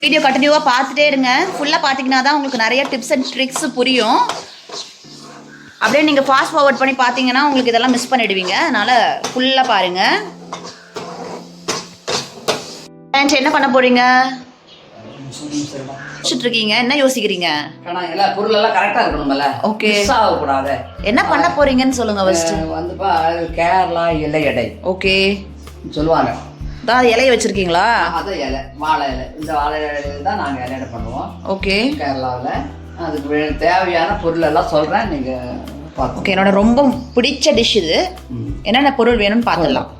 Video கண்டினியூவாக பார்த்துட்டே இருங்க. ஃபுல்லாக பார்த்தீங்கன்னா தான் உங்களுக்கு நிறைய டிப்ஸ் அண்ட் ட்ரிக்ஸ் புரியும். அப்படியே நீங்கள் ஃபாஸ்ட் ஃபார்வர்ட் பண்ணி பார்த்தீங்கன்னா உங்களுக்கு இதெல்லாம் மிஸ் பண்ணிடுவீங்க. அதனால் ஃபுல்லாக பாருங்கள். என்ன பண்ண போகிறீங்க? இருக்கீங்க, என்ன யோசிக்கிறீங்க? பொருள் எல்லாம் கரெக்டா இருக்கணும்ல. ஓகே, மிஸ் ஆக கூடாது. என்ன பண்ண போறீங்கன்னு சொல்லுங்க. ஃபர்ஸ்ட் வந்துப்பா கேரளா இலை எடை. ஓகே சொல்லுவாங்க. தான் இலைய வச்சிருக்கீங்களா? அதான் இலை, வாழை இலை. இந்த வாழை இலையில தான் நாங்கள் இலையடை பண்ணுவோம். ஓகே, கேரளாவில். அதுக்கு தேவையான பொருள் எல்லாம் சொல்கிறேன், நீங்கள் பார்த்து. ஓகே, என்னோட ரொம்ப பிடிச்ச டிஷ் இது. என்னென்ன பொருள் வேணும்னு பார்த்துடலாம்.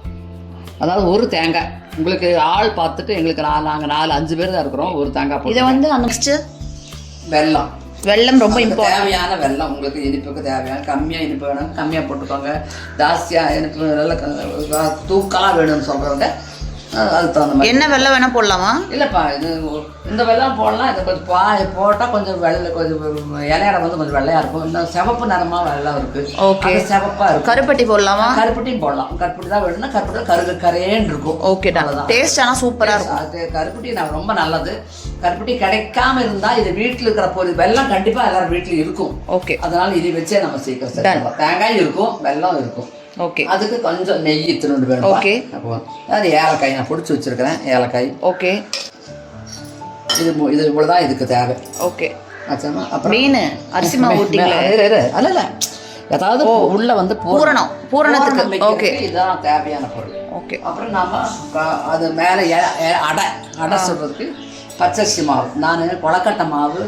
அதாவது ஒரு தேங்காய். உங்களுக்கு ஆள் பார்த்துட்டு எங்களுக்கு நாங்கள் 4-5 பேர் தான் இருக்கிறோம். ஒரு தேங்காய். இதை வந்து நெக்ஸ்ட்டு வெல்லம். வெல்லம் ரொம்ப இம்பார்ட்டன்ட். தேவையான வெல்லம் உங்களுக்கு இனிப்புக்கு தேவையான. கம்மியாக இனிப்பு வேணும், கம்மியாக போட்டுக்கோங்க. ஜாஸ்தியாக இனிப்பு நல்லா தூக்கலாக வேணும்னு சொல்கிறவங்க அதுக்கு தகுந்த மாதிரி. என்ன வெல்லம் வேணால் போடலாமா? இல்லைப்பா, இது இந்த வெல்லம் போடலாம். இதை கொஞ்சம் போட்டால் கொஞ்சம் கொஞ்சம் இலையடை வந்து கொஞ்சம் வெள்ளையாக இருக்கும். இன்னும் சிவப்பு நிறமாக வெள்ளம் இருக்குது. ஓகே, சிவப்பாக இருக்கும். கருப்பட்டி போடலாமா? கருப்பட்டியும் போடலாம். கருப்பட்டி தான் வேணும்னா கருப்பட்டி கரையேன்னு இருக்கும். ஓகே, தான் டேஸ்ட் ஆனால் சூப்பராக இருக்கும். அது கருப்பட்டி ரொம்ப நல்லது. கருப்பட்டி கிடைக்காம இருந்தால் இது வீட்டில் இருக்கிற பொருள். வெல்லம் கண்டிப்பாக எல்லாரும் வீட்டில் இருக்கும். ஓகே, அதனால இதை வச்சே நம்ம சீக்கிரம் தேங்காய் இருக்கும், வெல்லம் இருக்கும். ஓகே, அதுக்கு கொஞ்சம் நெய் திருண்டு வேணும். ஓகே, அப்போ அது ஏலக்காய் நான் பிடிச்சி வச்சிருக்கிறேன். ஏலக்காய். ஓகே, இது இவ்வளோதான் இதுக்கு தேவை. ஓகே, ஆச்சாமா. அப்புறம் மீன் அரிசி மாவு ஊட்டிங்களே. அல்ல, ஏதாவது உள்ள வந்து பூரணத்துக்கு. ஓகே, இதுதான் தேவையான பொருள். ஓகே, அப்புறம் நாம அது மேலே அடை சொல்றதுக்கு பச்சரிசி மாவு. நான் கொழக்கட்டை மாவு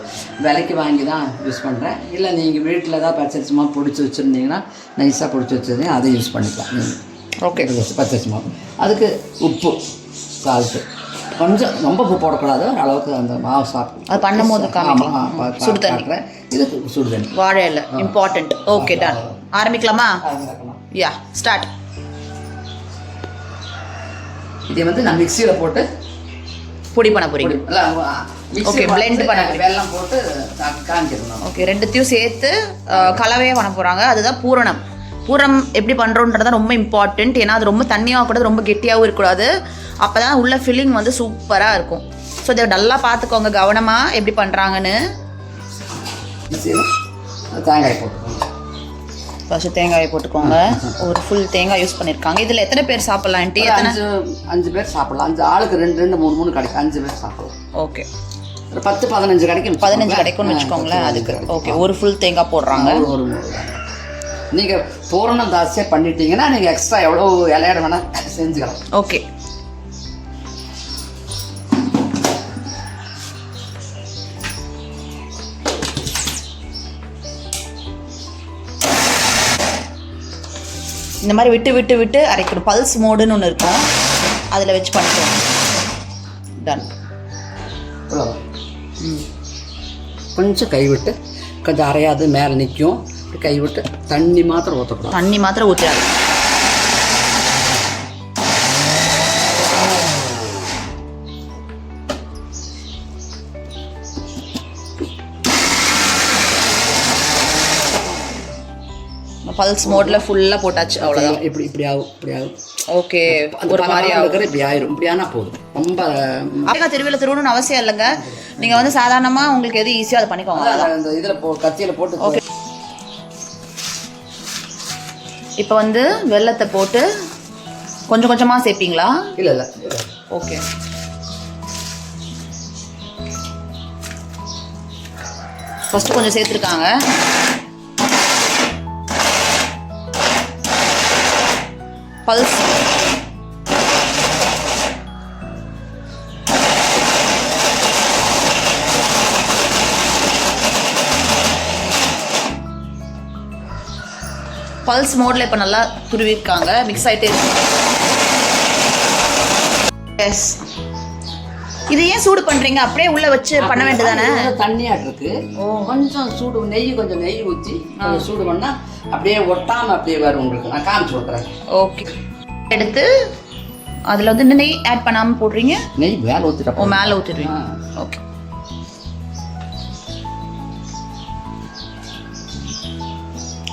விலைக்கு வாங்கி தான் யூஸ் பண்ணுறேன். இல்லை நீங்கள் வீட்டில் ஏதாவது பச்சரிசி மாவு பிடிச்சி வச்சுருந்தீங்கன்னா நைஸாக பிடிச்சி வச்சுருந்தீங்க அதை யூஸ் பண்ணிக்கலாம். ஓகே, பச்சரிசி மாவு. அதுக்கு உப்பு, சால்ட்டு. கொஞ்சம் ரொம்ப உப்பு போடக்கூடாது. அளவுக்கு அந்த மாவு சாப்பிட்டு அது பண்ணும் போது சுடு தண்ணி. இது சுடு தண்ணி. வாழை இலை இம்பார்ட்டன்ட். Okay, done. ஆரம்பிக்கலாமா? Yeah, start. இதை வந்து நான் மிக்சியில் போட்டு பொடி பண்ண போறீங்க. ஓகே, பிளெண்ட் பண்ண வெல்லம் போட்டு காஞ்சிடணும். ஓகே, ரெண்டுத்தையும் சேர்த்து கலவையாக பண்ண போகிறாங்க. அதுதான் பூரணம். பூரணம் எப்படி பண்ணுறோன்றது தான் ரொம்ப இம்பார்ட்டண்ட். ஏன்னா அது ரொம்ப தண்ணியாக கூடாது, ரொம்ப கெட்டியாகவும் இருக்கக்கூடாது. அப்போ தான் உள்ள ஃபில்லிங் வந்து சூப்பராக இருக்கும். ஸோ இதை நல்லா பார்த்துக்கோங்க கவனமாக எப்படி பண்ணுறாங்கன்னு. தேங்காய் போட்டுக்கோங்க. ஃபர்ஸ்ட் தேங்காயை போட்டுக்கோங்க. ஒரு ஃபுல் தேங்காய் யூஸ் பண்ணியிருக்காங்க. இதில் எத்தனை பேர் சாப்பிட்லாம்? டீ எத்தனை? 5 பேர் சாப்பிட்லாம். 5 ஆளுக்கு 2 3 கிடைக்கும். 5 பேர் சாப்பிடலாம். ஓகே, 10-15 கிடைக்கும். 15 கிடைக்கும்னு வச்சுக்கோங்களேன். அதுக்கு ஓகே, ஒரு ஃபுல் தேங்காய் போடுறாங்க. நீங்கள் பூரணம் ஜாஸ்தியாக பண்ணிட்டீங்கன்னா நீங்கள் எக்ஸ்ட்ரா எவ்வளோ இலையடை வேணால் செஞ்சுக்கலாம். ஓகே, இந்த மாதிரி விட்டு விட்டு விட்டு அரைக்கணும். பல்ஸ் மோடுன்னு ஒன்று இருக்கும், அதில் வச்சு பண்ணிக்கணும். டன். கொஞ்சம் கைவிட்டு, கொஞ்சம் அரையாது மேலே நிற்கும். கைவிட்டு தண்ணி மாத்திரம் ஊற்றக்கூடாது. தண்ணி மாத்திரம் ஊற்றாது. பல்ஸ் மோட்ல ஃபுல்லாக போட்டாச்சு. அவ்வளோதான். இப்படி ஆகும். ஓகே, ஒரு மாதிரி ஆகும். இப்படி ஆயிரும். இப்படி ஆனால் போதும். ரொம்ப தேங்காய் திருவிழா திருவணும்னு அவசியம் இல்லைங்க. நீங்கள் வந்து சாதாரணமாக உங்களுக்கு எது ஈஸியாக அதை பண்ணிக்கோங்க. இந்த இதில் கத்தியில் போட்டு. ஓகே, இப்போ வந்து வெல்லத்தை போட்டு கொஞ்சம் கொஞ்சமாக சேர்ப்பீங்களா? இல்லை. ஓகே, ஃபஸ்ட்டு கொஞ்சம் சேர்த்துருக்காங்க. பல்ஸ் பல்ஸ் மோடில் இப்போ நல்லா துருவிருக்காங்க. மிக்ஸ் ஆகிட்டே இருக்கு. எஸ், இது ஏன் சூடு பண்ணுறீங்க? அப்படியே உள்ளே வச்சு பண்ண வேண்டியதானே? தண்ணியாக இருக்கு. கொஞ்சம் சூடு கொஞ்சம் நெய் ஊற்றி சூடு பண்ணால் அப்படியே ஒட்டாமல் அப்படியே வரும். உங்களுக்கு நான் காமிச்சு விட்றேன். ஓகே, எடுத்து அதில் வந்து இன்னும் நெய் ஆட் பண்ணாமல் போடுறீங்க. நெய் மேலே ஊற்றிட்டா. ஓ, மேலே ஊற்றிடுவீங்க. ஓகே,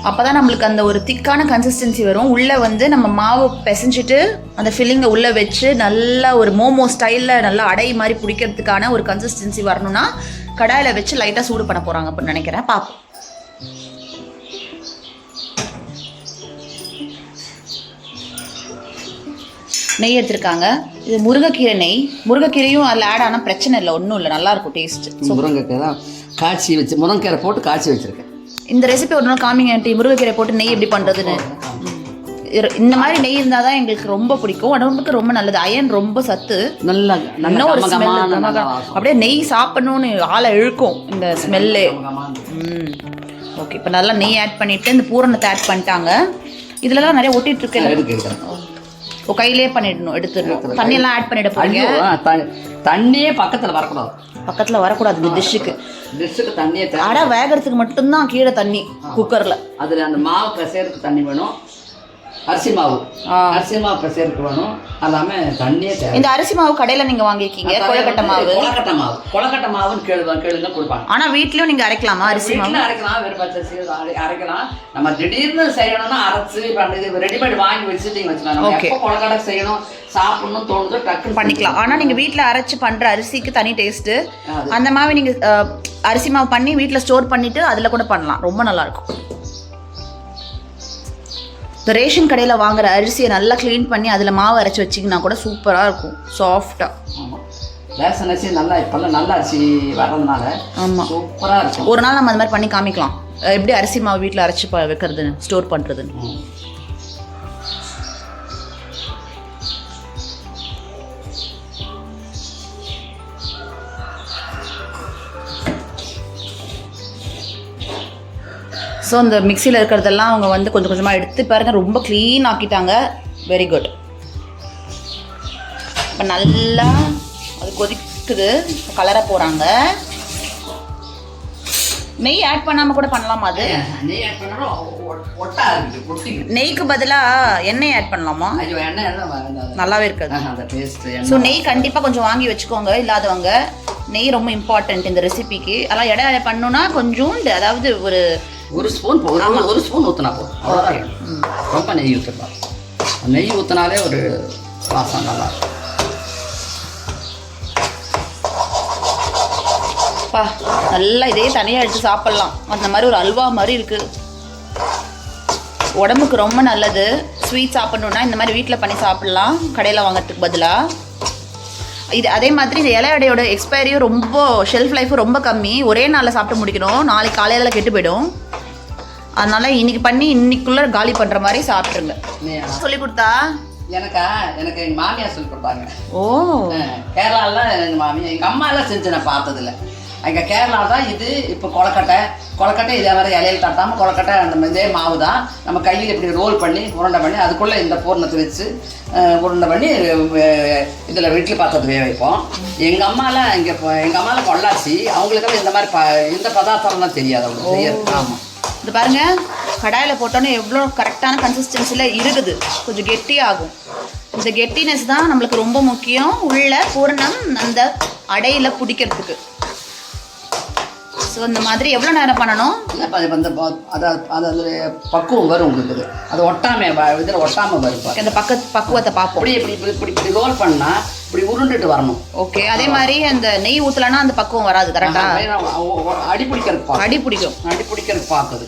அப்போ தான் நம்மளுக்கு அந்த ஒரு திக்கான கன்சிஸ்டன்சி வரும். உள்ளே வந்து நம்ம மாவு பிசைஞ்சிட்டு அந்த ஃபில்லிங்கை உள்ளே வச்சு நல்லா ஒரு மோமோ ஸ்டைலில் நல்லா அடை மாதிரி பிடிக்கிறதுக்கான ஒரு கன்சிஸ்டன்சி வரணும்னா கடாயில் வச்சு லைட்டாக சூடு பண்ண போகிறாங்க அப்படின்னு நினைக்கிறேன். பார்ப்போம். நெய் எடுத்திருக்காங்க. இது முருங்கைக்கீரை நெய். முருங்கைக்கீரையும் அதில் ஆட் ஆனால் பிரச்சனை இல்லை, ஒன்றும் இல்லை, நல்லாயிருக்கும் டேஸ்ட். முருங்கைக்கீரை தான் காய்ச்சி வச்சு முருங்கைக்கீரை போட்டு காய்ச்சி வச்சுருக்கேன். இந்த ரெசிபி ஒரு நாள் காமிங்க ஆண்டி, முருங்கைக்கீரை போட்டு நெய் எப்படி பண்ணுறதுன்னு. இந்த மாதிரி நெய் இருந்தால் தான் எங்களுக்கு ரொம்ப பிடிக்கும். உடம்புக்கு ரொம்ப நல்லது, அயன் ரொம்ப சத்து. நல்லா இன்னும் ஒரு ஸ்மெல் அப்படியே நெய் சாப்பிடணும்னு ஆளை இழுக்கும் இந்த ஸ்மெல்லு. ஓகே, இப்போ நல்லா நெய் ஆட் பண்ணிவிட்டு இந்த பூரணத்தை ஆட் பண்ணிட்டாங்க. இதுலலாம் நிறைய ஒட்டிட்டு இருக்கு. ஓ, கையிலே பண்ணிடணும், எடுத்துடணும். தண்ணியெல்லாம் ஆட் பண்ணிட போறீங்க. தண்ணியே பக்கத்தில் வரக்கூடாது, பக்கத்தில் வரக்கூடாது. இந்த டிஷ்ஷுக்கு தண்ணியே அடை வேகிறதுக்கு மட்டும்தான் கீழே தண்ணி குக்கரில். அதில் அந்த மாவு பிசைறதுக்கு தண்ணி வேணும். அரிசி மாவு பிசைறதுக்கு வேணும். எல்லாமே தண்ணியே தேவை. இந்த அரிசி மாவு கடையில் நீங்கள் வாங்கியிருக்கீங்க, கொழுக்கட்டை மாவு. கொழுக்கட்டை மாவுன்னு கேளுங்க கொடுப்பாங்க. ஆனால் வீட்லேயும் நீங்கள் அரைக்கலாமா? அரிசி மாவு அரைக்கலாம், வெறும் பச்சரிசி அரைக்கலாம். நம்ம திடீர்னு செய்யணும்னா அரைச்சி இது ரெடிமேட் வாங்கி வச்சுட்டு வச்சுக்கலாம். எப்போ கொழுக்கட்டை செய்யணும் சாப்பிடணும் தோணுதோ டக்குன்னு பண்ணிக்கலாம். ஆனால் நீங்கள் வீட்டில் அரைச்சி பண்ணுற அரிசிக்கு தனி டேஸ்ட்டு. அந்த மாவு நீங்கள் அரிசி மாவு பண்ணி வீட்டில் ஸ்டோர் பண்ணிவிட்டு அதில் கூட பண்ணலாம், ரொம்ப நல்லாயிருக்கும். இந்த ரேஷன் கடையில் வாங்குற அரிசியை நல்லா க்ளீன் பண்ணி அதில் மாவு அரைச்சி வச்சிங்கன்னா கூட சூப்பராக இருக்கும், சாஃப்டாக. ஆமாம், ரேஷன் அரிசி நல்லா இப்போல்லாம் நல்ல அரிசி வர்றதுனால ஆமாம் சூப்பராக இருக்கும். ஒரு நாள் நம்ம அந்த மாதிரி பண்ணி காமிக்கலாம், எப்படி அரிசி மாவு வீட்டில் அரைச்சி வைக்கிறதுன்னு, ஸ்டோர் பண்ணுறதுன்னு. ஸோ இந்த மிக்சியில் இருக்கிறதெல்லாம் அவங்க வந்து கொஞ்சம் கொஞ்சமாக எடுத்து பாருங்கள், ரொம்ப க்ளீன் ஆக்கிட்டாங்க. Very good. இப்போ நல்லா அது கொதிக்குது, கலரை போகிறாங்க. நெய் ஆட் பண்ணாமல் கூட பண்ணலாமா? அது நெய்க்கு பதிலாக எண்ணெய் ஆட் பண்ணலாமா? நல்லாவே இருக்காது. ஸோ நெய் கண்டிப்பாக கொஞ்சம் வாங்கி வச்சுக்கோங்க இல்லாதவங்க. நெய் ரொம்ப இம்பார்ட்டன்ட் இந்த ரெசிபிக்கு. அதெல்லாம் இடையில பண்ணணுன்னா கொஞ்சோண்டு, அதாவது ஒரு ஸ்பூன் ஒரு ஸ்பூன் ஊற்றினா போதும், அவ்வளோதான். ரொம்ப நெய் ஊற்றலாம். நெய் ஊற்றினாலே ஒரு வாசம் நல்லா இருக்கும். பா நல்லா இதே தனியாக எடுத்து சாப்பிட்லாம். அந்த மாதிரி ஒரு அல்வா மாதிரி இருக்குது, உடம்புக்கு ரொம்ப நல்லது. ஸ்வீட் சாப்பிட்ணுன்னா இந்த மாதிரி வீட்டில் பண்ணி சாப்பிட்லாம், கடையில் வாங்கிறதுக்கு பதிலாக. இது அதே மாதிரி இந்த இலை அடையோட எக்ஸ்பைரியும் ரொம்ப, ஷெல்ஃப் லைஃபும் ரொம்ப கம்மி. ஒரே நாளில் சாப்பிட்டு முடிக்கணும், நாளைக்கு காலையில் கெட்டு போயிடும். அதனால் இன்றைக்கி பண்ணி இன்னைக்குள்ளே காலி பண்ணுற மாதிரி சாப்பிட்ருங்க. சொல்லி கொடுத்தா எனக்கு எங்கள் மாமியார் சொல்லி கொடுத்தாங்க. ஓ, கேரளாவில் எங்கள் மாமியார், எங்கள் அம்மாலாம் செஞ்சு நான் பார்த்ததில்ல. எங்கள் கேரளா தான் இது. இப்போ கொலக்கட்டை இதே மாதிரி இலையில் தட்டாமல் கொலக்கட்டை அந்த இதே மாவு தான் நம்ம கையில் இப்படி ரோல் பண்ணி உருண்டை பண்ணி அதுக்குள்ளே இந்த பூர்ணத்தை வச்சு உருண்டை பண்ணி இதில் வீட்டில் பாத்திரத்து வேக வைப்போம். எங்கள் அம்மாலாம் பொள்ளாச்சி, அவங்களுக்கெல்லாம் இந்த மாதிரி இந்த பதார்த்தம்லாம் தெரியாது அவங்களுக்கு செய்யறது. ஆமாம், இது பாருங்க, கடாயில் போட்டோன்னே எவ்வளோ கரெக்டான கன்சிஸ்டன்சியில் இருக்குது. கொஞ்சம் கெட்டியாகும். இந்த கெட்டினஸ் தான் நம்மளுக்கு ரொம்ப முக்கியம், உள்ள பூரணம் அந்த அடையில் பிடிக்கிறதுக்கு. ஸோ இந்த மாதிரி எவ்வளோ நேரம் பண்ணணும்? அதாவது பக்குவம் வரும் உங்களுக்கு, அது இதில் ஒட்டாமல் வரும். அந்த பக்குவத்தை பார்ப்போம். இப்படி ரோல் பண்ணால் இப்படி உருண்டுட்டு வரணும். ஓகே, அதே மாதிரி அந்த நெய் ஊற்றலைன்னா அந்த பக்குவம் வராது. கரெக்டாக அடி பிடிக்கிறதுக்கு பார்க்குது.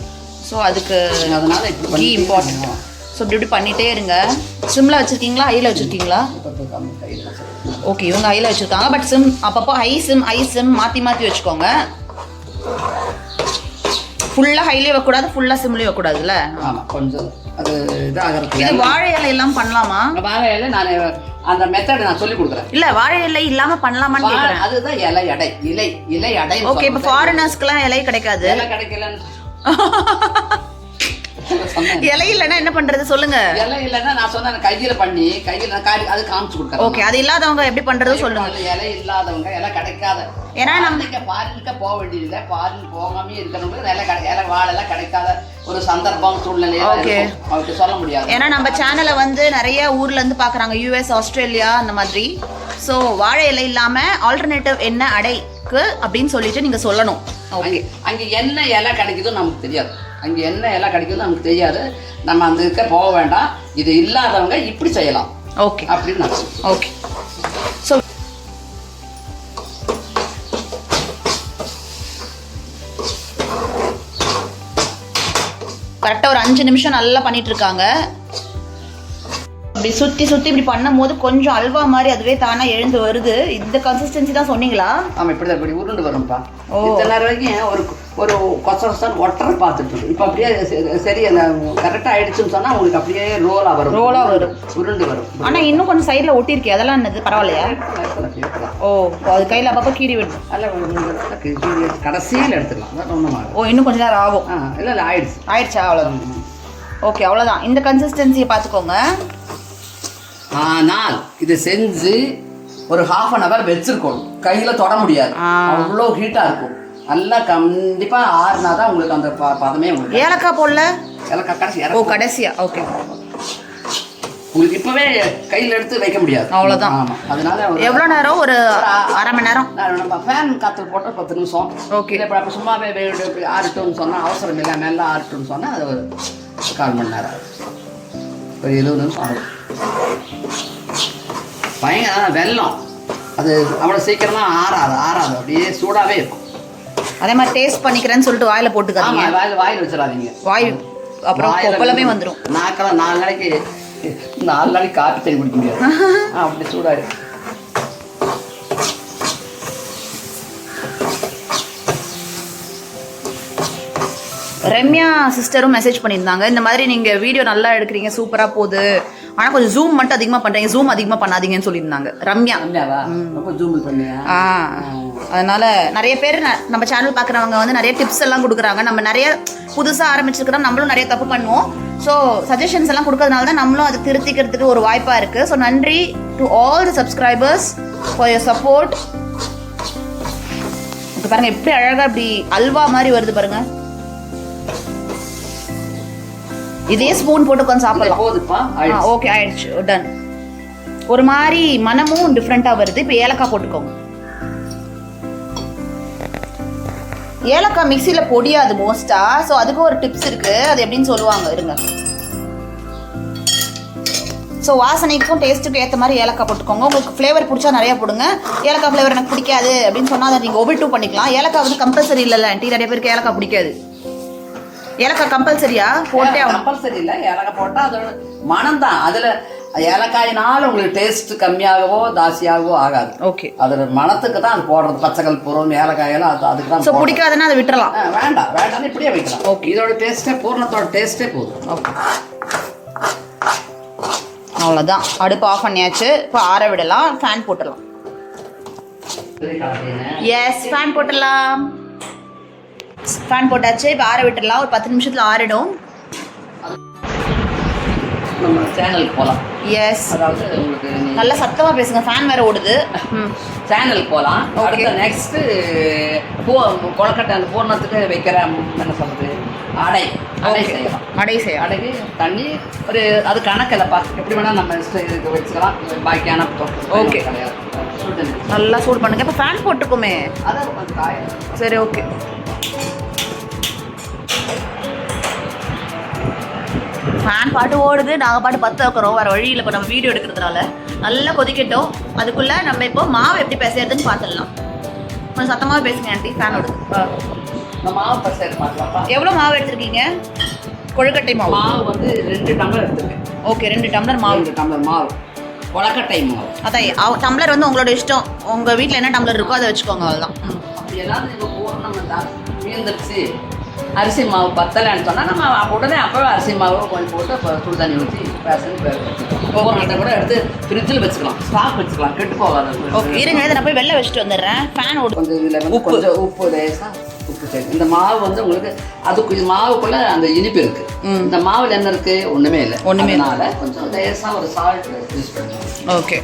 ஸோ அதுக்கு அதனால இப்படி இம்பார்ட்டன்ட். ஸோ இப்படி பண்ணிகிட்டே இருங்க. சிம்மில் வச்சுருக்கீங்களா, ஹையில் வச்சுருக்கீங்களா? ஓகே, இவங்க ஹையில் வச்சுருக்காங்க. பட் சிம் அப்பப்போ ஹை சிம் மாற்றி வச்சுக்கோங்க. ஃபுல்லாக ஹைலேயே வைக்கக்கூடாது, ஃபுல்லாக சிம்லேயே வைக்கக்கூடாதுல்ல. ஆமாம், கொஞ்சம் அது இதாகிறது. இது வாழை இலை எல்லாம் பண்ணலாமா? வாழை இலை நான் அந்த மெத்தட் நான் சொல்லி கொடுக்குறேன். இல்லை, வாழை இலை இல்லாமல் பண்ணலாமான்னு கேட்குறேன். அதுதான் இலை அடை. ஓகே, இப்போ ஃபாரினர்ஸ்க்குலாம் இலை கிடைக்காது. இலை கிடைக்கலன்னு இலை இல்லைன்னா என்ன பண்றது சொல்லுங்க. இலை இல்லைன்னா நான் சொன்ன கையில பண்ணி அது காமிச்சு கொடுக்குறேன். ஓகே, அது இல்லாதவங்க எப்படி பண்றது சொல்லுங்க. இலை இல்லாதவங்க, இலை கிடைக்காத, ஏன்னா நம்ம ஃபாரினுக்கு போக வேண்டியதில்லை, ஃபாரின் போகாமே இருக்கிறவங்களுக்கு இலை வாழை கிடைக்காத ஒரு சந்தர்ப்பம் சூழ்நிலை அவருக்கு சொல்ல முடியாது. ஏன்னா நம்ம சேனலை வந்து நிறைய ஊர்ல இருந்து பாக்குறாங்க, யூஎஸ், ஆஸ்திரேலியா அந்த மாதிரி. ஸோ வாழை இலை இல்லாம ஆல்டர்னேட்டிவ் என்ன அடைக்கு அப்படின்னு சொல்லிட்டு நீங்க சொல்லணும். அங்கே என்ன இலை கிடைக்குதோ நமக்கு தெரியாது. அங்கே என்ன எல்லாம் கிடைக்குது நமக்கு தெரியாது. நம்ம அந்த இருக்க போக வேண்டாம். இது இல்லாதவங்க இப்படி செய்யலாம். ஓகே அப்படின்னு நான் ஓகே. ஸோ கரெக்டாக ஒரு 5 நிமிஷம் நல்லா பண்ணிட்டு இருக்காங்க. இப்படி சுற்றி சுற்றி இப்படி பண்ணும் போது கொஞ்சம் அல்வா மாதிரி அதுவே தானாக எழுந்து வருது. இந்த கன்சிஸ்டன்சி தான் சொன்னீங்களா? ஆமாம், இப்படி தான் இப்படி உருண்டு வரும்ப்பா. இத்தனை நேரம் வரைக்கும் ஒரு கொசம் ஒட்டரை பார்த்துட்டு இருக்கு. இப்போ அப்படியே சரி அந்த கரெக்டாக ஆயிடுச்சுன்னு சொன்னால் உங்களுக்கு அப்படியே ரோலாக வரும், உருண்டு வரும். ஆனால் இன்னும் கொஞ்சம் சைடில் ஒட்டியிருக்கே, அதெல்லாம் என்னது பரவாயில்லையா? ஓ, அது கையில் அப்பப்போ கீறி விடும். கடைசியில் எடுத்துக்கலாம், அதான் ஒன்றும். ஓ, இன்னும் கொஞ்சம் நேரம் ஆகும். இல்லை ஆயிடுச்சா? அவ்வளோதான். ஓகே, அவ்வளோதான். இந்த கன்சிஸ்டன்சியை பார்த்துக்கோங்க. ஆனால் இதை செஞ்சு ஒரு 1/2 hour வச்சிருக்கணும். கையில் தொட முடியாது, அவ்வளோ ஹீட்டாக இருக்கும். நல்லா கண்டிப்பாக ஆறுனா தான் உங்களுக்கு அந்த பதமே. உங்களுக்கு ஏலக்காய் போடல? ஏலக்காய் கடைசி. ஓ, கடைசியா? ஓகே. உங்களுக்கு இப்போவே கையில் எடுத்து வைக்க முடியாது, அவ்வளோதான். ஆமாம். அதனால எவ்வளோ நேரம்? ஒரு 1/2 மணி நேரம். நம்ம ஃபேன் காற்று போட்டால் 10 நிமிஷம். ஓகே. இப்போ அப்போ சும்மாவே ஆறட்டும்னு சொன்னால், அவசரம் இல்லை, மேலே ஆறட்டும்னு சொன்னால் அது ஒரு 1/4 மணி நேரம் ஆகும். ஒரு 70 நிமிஷம் ஆகும். பயங்கர வெல்லம் அது அவ்வளோ சீக்கிரமாக ஆறாது, அப்படியே சூடாகவே இருக்கும். அதே மாதிரி டேஸ்ட் பண்ணிக்கிறேன்னு சொல்லிட்டு வாயில் போட்டுக்காதீங்க. வாயில் வச்சிடாதீங்க. வாய் அப்புறம் கொப்பளமே வந்துடும். நாக்கெல்லாம் 4 நாளைக்கு காப்பி தண்ணி குடிக்க முடியாது, அப்படி சூடாக. ரம்யா சிஸ்டரும் மெசேஜ் பண்ணியிருந்தாங்க, இந்த மாதிரி நீங்கள் வீடியோ நல்லா எடுக்கிறீங்க, சூப்பராக போகுது, ஆனால் கொஞ்சம் ஜூம் மட்டும் அதிகமாக பண்ணுறீங்க, ஜூம் அதிகமாக பண்ணாதீங்கன்னு சொல்லியிருந்தாங்க. ரம்யாவா? ரொம்ப ஜூம் பண்ணியா? அதனால் நிறைய பேர் நம்ம சேனல் பார்க்குறவங்க வந்து நிறைய டிப்ஸ் எல்லாம் கொடுக்குறாங்க. நம்ம நிறைய புதுசாக ஆரம்பிச்சிருக்கிறோம், நம்மளும் நிறைய தப்பு பண்ணுவோம். ஸோ சஜஷன்ஸ் எல்லாம் கொடுக்கறதுனால தான் நம்மளும் அதை திருத்திக்கிறதுக்கு ஒரு வாய்ப்பாக இருக்குது. ஸோ நன்றி to all the subscribers for your support. இப்போ பாருங்கள் எப்படி அழகாக இப்படி அல்வா மாதிரி வருது பாருங்கள். இதே ஸ்பூன் போட்டு உட்காந்து சாப்பிடலாம். ஓகே, ஆயிடுச்சு, டன். ஒரு மாதிரி மனமும் டிஃப்ரெண்ட்டாக வருது. இப்போ ஏலக்காய் போட்டுக்கோங்க. ஏலக்காய் மிக்சியில் பொடியாது மோஸ்ட்டாக. ஸோ அதுக்கு ஒரு டிப்ஸ் இருக்குது, அது எப்படின்னு சொல்லுவாங்க, இருங்க. ஸோ வாசனைக்கும் டேஸ்ட்டுக்கும் ஏற்ற மாதிரி ஏலக்காய் போட்டுக்கோங்க. உங்களுக்கு ஃப்ளேவர் பிடிச்சா நிறையா போடுங்க. ஏலக்காய் ஃப்ளேவர் எனக்கு பிடிக்காது அப்படின்னு சொன்னால் அதை நீங்கள் ஒபிட்டு பண்ணிக்கலாம். ஏலக்காய் வந்து கம்பல்சரி இல்லைல்ல ஆண்டி, நிறைய பேருக்கு ஏலக்காய் பிடிக்காது. ஏலக்காய் கம்பல்சரியா? போட்டே கம்பல்சரி இல்லை, ஏலக்காய் போட்டால் அதோட மனம் தான். அதில் ஏலக்காயினால உங்களுக்கு டேஸ்ட் கம்மியாகவோ ஜாஸ்தியாகவோ ஆகாது. ஓகே, அதோட மனத்துக்கு தான் அது போடுறது. பச்சைக்கல் பூரம் ஏலக்காயெல்லாம் அதுக்கு தான். ஸோ பிடிக்காதுன்னா அதை விட்டுறலாம். வேண்டாம் இப்படியே வைக்கலாம். ஓகே, இதோட டேஸ்ட்டே பூர்ணத்தோட டேஸ்ட்டே போதும். ஓகே, அவ்வளோதான். அடுப்பு ஆஃப் பண்ணியாச்சு. இப்போ ஆற விடலாம். ஃபேன் போட்டுடலாம். எஸ், ஃபேன் போட்டுடலாம். ஃபேன் போட்டாச்சு. இப்போ ஆற விட்டுடலாம். ஒரு 10 நிமிஷத்தில் ஆறிடும். நம்ம சேனலுக்கு போகலாம். எஸ், அதாவது உங்களுக்கு நல்லா சத்தமாக பேசுங்க, ஃபேன் வேறு ஓடுது. சேனலுக்கு போகலாம். அடுத்த நெக்ஸ்ட்டு கொலக்கட்டை அந்த பூர்ணத்துக்கு வைக்கிற என்ன சொல்கிறது, அடை செய்யலாம். அடைக்கு தண்ணி ஒரு அது கணக்கு இல்லைப்பா, எப்படி வேணால் நம்ம இதுக்கு வச்சுக்கலாம். பாக்கியான ஓகே, நல்லா சூடு பண்ணுங்க. இப்போ ஃபேன் போட்டுருக்கோமே, அதான் கொஞ்சம் காயம். சரி, ஓகே. ஃபேன் பாட்டு ஓடுது, நாங்கள் பாட்டு பற்ற வைக்கிறோம், வேறு வழியில். இப்போ நம்ம வீடியோ எடுக்கிறதுனால நல்லா கொதிக்கட்டும். அதுக்குள்ளே நம்ம இப்போ மாவு எப்படி பேசுறதுன்னு பார்த்துடலாம். கொஞ்சம் சத்தமாக பேசுங்க ஆண்டி, ஃபேன் ஓடுது. மாவு பேசுறது பார்க்கலாம்ப்பா. எவ்வளோ மாவு எடுத்துருக்கீங்க? கொழுக்கட்டை மாவு வந்து 2 டம்ளர் எடுத்துருக்கேன். ஓகே, 2 டம்ளர் மாவு. 2 டம்ளர் மாவு கொலக்கட்டை மாவு. அதான் டம்ளர் வந்து உங்களோட இஷ்டம். உங்கள் வீட்டில் என்ன டம்ளர் இருக்கோ அதை வச்சுக்கோங்க, அவ்வளோதான். அப்படி ஏதாவது இப்போ பூர்ணம் மீந்துருச்சு, அரிசி மாவு பத்தலைன்னு சொன்னால் நம்ம உடனே அப்போவே அரிசி மாவு கொஞ்சம் போட்டு சுடு தண்ணி ஊற்றி பூர்ணத்தை கூட எடுத்து ஃப்ரிட்ஜில் வச்சுக்கலாம், ஸ்டாக் வச்சுக்கலாம், கெட்டு போகாது. ஓகே, இருங்க, இதை நான் போய் வெளில வச்சுட்டு வந்துடுறேன். ஃபேன் ஓடு. கொஞ்சம் இதில் வந்து கொஞ்சம் உப்பு லேசாக உப்பு சேர்த்து. இந்த மாவு வந்து உங்களுக்கு அதுக்கு இது மாவுக்குள்ளே அந்த இனிப்பு இருக்குது. இந்த மாவில் என்ன இருக்குது? ஒன்றுமே இல்லை. ஒன்றுமேனால கொஞ்சம் லேசாக ஒரு சால்ட் யூஸ் பண்ணலாம். ஓகே,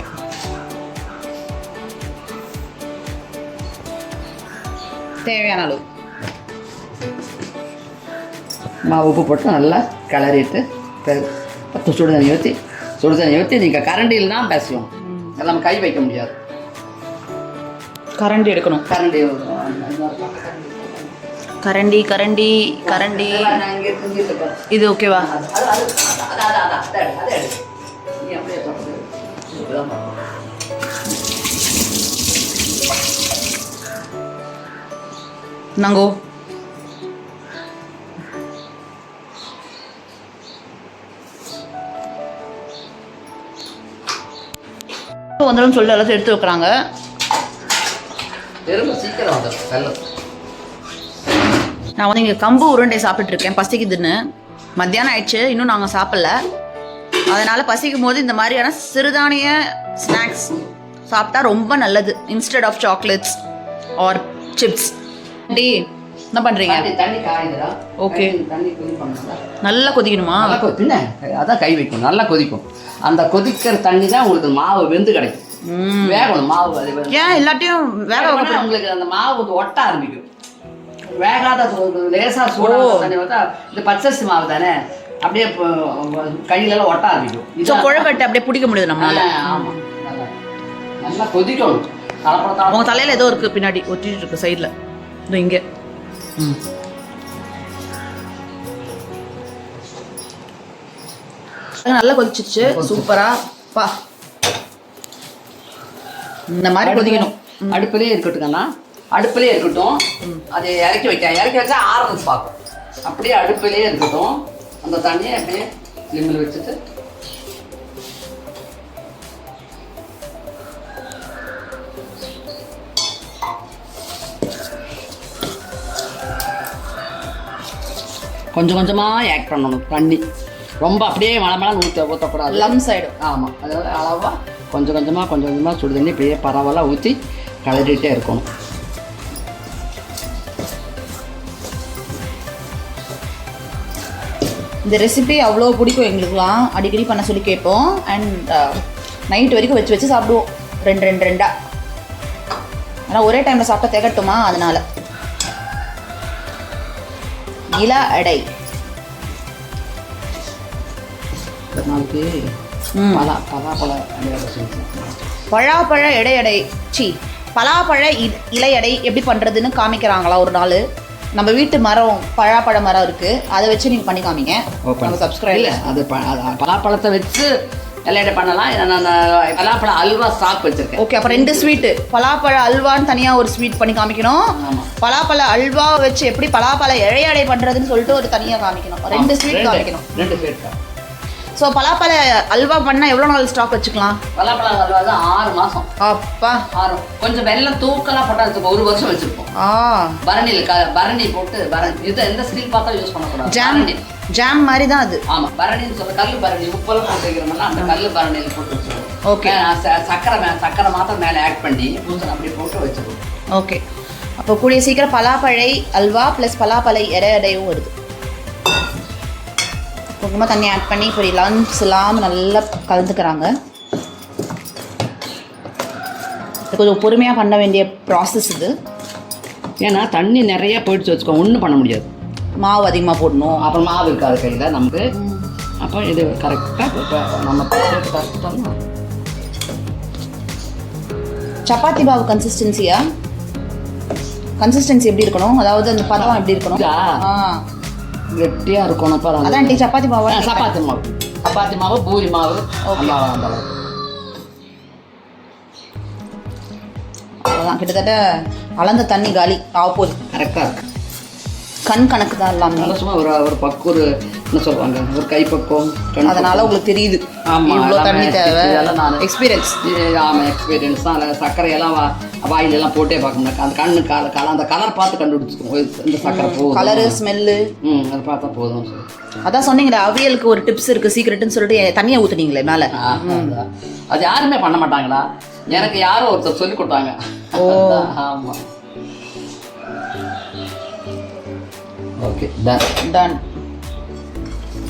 தேவையான அளவு மாவு உப்பு போட்டு நல்லா கிளறிட்டு சுடு தண்ணி ஊற்றி நீங்கள் கரண்டியில் தான் பேசலாம். எல்லாம் கை வைக்க முடியாது, கரண்டி எடுக்கணும். கரண்டி கரண்டி கரண்டி கரண்டி. நான் இங்கே செஞ்சுட்டு இருக்கேன். இது ஓகேவா? அது நீ அப்படியே தொடர்ந்து இப்படிதான் பார்க்கணும். நாங்கோ வந்துடும் சொல்லி எல்லாத்தையும் எடுத்து வைக்கிறாங்க. திரும்ப சீக்கிரம் வந்துடும் வெள்ளம். நான் வந்து இங்கே கம்பு உருண்டை சாப்பிட்டுருக்கேன் பசிக்குதுன்னு. மத்தியானம் ஆயிடுச்சு, இன்னும் நாங்கள் சாப்பிடல. அதனால் பசிக்கும் போது இந்த மாதிரியான சிறுதானிய ஸ்நாக்ஸ் சாப்பிட்டா ரொம்ப நல்லது, instead of chocolates or chips. டி என்ன பண்ணுறீங்க? தண்ணி காயுதுடா. ஓகே. தண்ணி கொதி பண்ணலாம். நல்லா கொதிக்கணுமா? நல்லா பின்ன அதான் கை வைக்கும், நல்லா கொதிக்கும். அந்த கொதிக்கிற தண்ணி தான் உங்களுக்கு மாவு வெந்து கிடைக்கும். வேகணும் மாவு. ஏன் எல்லாத்தையும் வேக வைக்கணும்? உங்களுக்கு அந்த மாவு ஒட்ட ஆரம்பிக்கும். வேகாத லேசா சூடாக தண்ணி பார்த்தா இந்த பச்சரிசி மாவு தானே, அப்படியே கையிலலாம் ஒட்ட ஆரம்பிக்கும். ஸோ குழக்கட்டை அப்படியே பிடிக்க முடியுது நம்மளால. ஆமாம், நல்லா கொதிக்கணும். உங்க தலையில ஏதோ இருக்கு பின்னாடி ஒட்டிட்டு இருக்கு சைடில், இதோ இங்கே. நல்லா கொதிச்சிருச்சு. சூப்பரா பா. இந்த மாதிரி கொதிக்கணும். அடுப்புலேயே இருக்கட்டுங்கண்ணா, அடுப்புலேயே இருக்கட்டும். அதை இறக்கி வச்சா ஆரம்பிச்சு பார்க்கும். அப்படியே அடுப்புலேயே இருக்கட்டும். அந்த தண்ணியை அப்படியே லிம்பில் வச்சுட்டு கொஞ்சம் கொஞ்சமாக ஆட் பண்ணணும். தண்ணி ரொம்ப அப்படியே மழை ஊற்றக்கூடாது, லம்ஸ் ஆகிடும். ஆமாம், அதாவது அளவாக கொஞ்சம் கொஞ்சமாக சுடு தண்ணி இப்படியே பரவலாக ஊற்றி கலரிட்டே இருக்கணும். இந்த ரெசிபி அவ்வளோ பிடிக்கும் எங்களுக்குலாம், அடிக்கடி பண்ண சொல்லி கேட்போம். அண்ட் நைட் வரைக்கும் வச்சு சாப்பிடுவோம் ரெண்டா. ஆனால் ஒரே டைமில் சாப்பிட்டா திகட்டுமா, அதனால். இல அடை நாளைக்கு பலாப்பழ எடை பலாப்பழ இலை எடை எப்படி பண்ணுறதுன்னு காமிக்கிறாங்களா ஒரு நாள். நம்ம வீட்டு மரம் பலாப்பழ மரம் இருக்குது, அதை வச்சு நீங்கள் பண்ணி காமிங்க. நம்ம சப்ஸ்கிரைப். இல்லை, அது பலாப்பழத்தை வச்சு எல்லாம் பண்ணலாம். நான் பலாப்பழ அல்வா ஸ்டாக் வச்சுருக்கேன். ஓகே, அப்போ 2 ஸ்வீட்டு, பலாப்பழ அல்வான்னு தனியாக ஒரு ஸ்வீட் பண்ணி காமிக்கணும். பலாப்பழ அல்வா வச்சு எப்படி பலாப்பழ இழையடை பண்ணுறதுன்னு சொல்லிட்டு ஒரு தனியாக காமிக்கணும். 2 ஸ்வீட் காமிக்கணும். 2 ஸ்வீட். ஸோ பலாப்பழ அல்வா பண்ணால் எவ்வளோ நாள் ஸ்டாக் வச்சுக்கலாம்? பலாப்பழ அல்வா தான் 6 மாதம். அப்பா, 6. கொஞ்சம் வெள்ளம் தூக்கலாக போட்டால் வச்சுக்கோ, 1 வருஷம் வச்சுருப்போம். பரணி போட்டு இது எந்த ஸ்டீல் பாத்திரம் யூஸ் பண்ணக்கூடாது. ஜாம் மாதிரி தான் அது. ஆமாம், பரணின்னு சொல்ல கல் பரணி, உப்பெல்லாம் போட்டு வைக்கிறோம்னா அந்த கல் பரணியில் போட்டு வச்சுருவோம். ஓகே. சக்கரை மாத்திரம் மேலே ஆட் பண்ணி பூசன் அப்படி போட்டு வச்சுருவோம். ஓகே, அப்போ கூடிய சீக்கிரம் பலாப்பழை அல்வா ப்ளஸ் பலாப்பழை எடையும் வருது. கொஞ்சமாக தண்ணி ஆட் பண்ணி இப்படி லம்ஸ் இல்லாமல் நல்லா கலந்துக்கிறாங்க. கொஞ்சம் பொறுமையாக பண்ண வேண்டிய ப்ராசஸ் இது. ஏன்னா தண்ணி நிறைய போயிடுச்சு வச்சுக்கோ, ஒன்றும் பண்ண முடியாது. மாவு அதிகமாக போடணும், அப்புறம் மாவு இருக்காது கையில் நமக்கு. அப்போ இது கரெக்டாக இப்போ நம்ம கரெக்டாக சப்பாத்தி மாவு கன்சிஸ்டன்சி எப்படி இருக்கணும்? அதாவது அந்த பதம் எப்படி இருக்கணும்? கெட்டியாக இருக்கணும். அதான் சப்பாத்தி மாவு. சப்பாத்தி மாவு பூரி மாவு. அவ்வளோதான், கிட்டத்தட்ட அளந்த தண்ணி காலி ஆப்போது. கரெக்டாக இருக்கு. கண் கணக்கு தான் எல்லாமே. சும்மா ஒரு பக்கு என்ன சொல்லுவாங்க, ஒரு கைப்பக்குவம். அதனால உங்களுக்கு தெரியுது இவ்வளோ தண்ணி தேவை. எக்ஸ்பீரியன்ஸ். ஆமாம், எக்ஸ்பீரியன்ஸ் தான். சர்க்கரையெல்லாம் வாயிலெல்லாம் போட்டே பார்க்க முடியாது. அந்த கண்ணு அந்த கலர் பார்த்து கண்டுபிடிச்சிருக்கோம், இந்த சர்க்கரை போதும், கலரு ஸ்மெல்லு அதை பார்த்தா போதும். அதான் சொன்னீங்களே, அவியலுக்கு ஒரு டிப்ஸ் இருக்குது சீக்ரெட்டுன்னு சொல்லிட்டு தண்ணியை ஊற்றுனீங்களே மேலே. அது யாருமே பண்ண மாட்டாங்களா? எனக்கு யாரும் ஒருத்தர் சொல்லி கொடுத்தாங்க. ஓ ஆமாம். Okay, done.